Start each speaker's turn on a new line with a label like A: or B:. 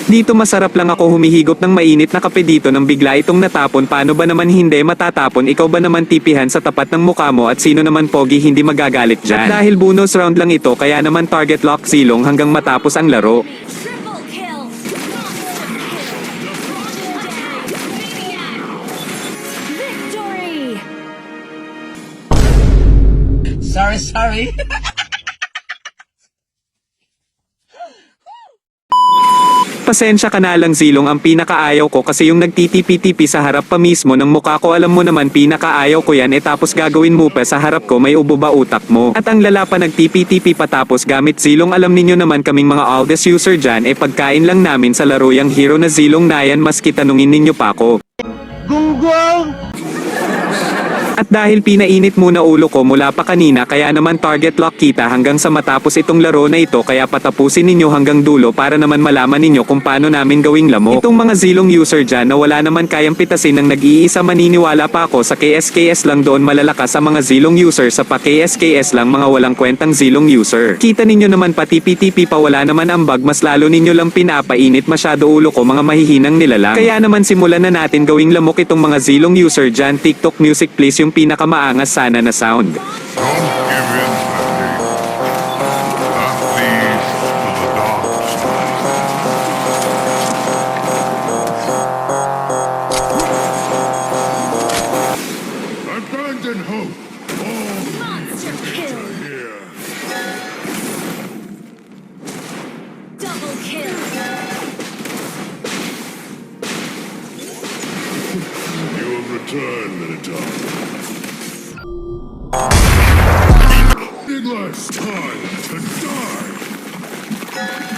A: Dito masarap lang ako humihigop ng mainit na kape dito nang bigla itong natapon. Paano ba naman hindi matatapon? Ikaw ba naman tipihan sa tapat ng mukha mo at sino naman pogi hindi magagalit dyan? At dahil bonus round lang ito kaya naman target lock silong hanggang matapos ang laro.
B: Triple kill! Monster kill! Victory!
C: Sorry.
A: Pasensya ka na lang Zilong, ang pinakaayaw ko kasi yung nagtitipi-tipi sa harap pa mismo ng mukha ko. Alam mo naman pinakaayaw ko yan tapos gagawin mo pa sa harap ko, may ubo ba utak mo? At ang lala pa nagtipi-tipi pa tapos gamit Zilong. Alam ninyo naman kaming mga Aldous user dyan pagkain lang namin sa laro yung hero na Zilong na yan maski tanungin ninyo pa ako.
C: Gunggong!
A: At dahil pinainit muna ulo ko mula pa kanina kaya naman target lock kita hanggang sa matapos itong laro na ito kaya patapusin ninyo hanggang dulo para naman malaman ninyo kung paano namin gawing lamok. Itong mga Zilong user dyan na wala naman kayang pitasin ng nag-iisa, maniniwala pa ako sa KSKS lang doon malalakas sa mga Zilong user sa pa KSKS lang mga walang kwentang Zilong user. Kita ninyo naman pati tipi pa wala naman ambag, mas lalo ninyo lang pinapainit masyado ulo ko mga mahihinang nilalang. Kaya naman simulan na natin gawing lamok itong mga Zilong user dyan. TikTok music please, yung pinakamaangas sana na sound.
D: Don't give in, Sandy. That leads to the dark side. Abandon hope. All
B: Monster kill!
D: here.
B: Double kill!
D: You will return, Minotaur. It last time to die.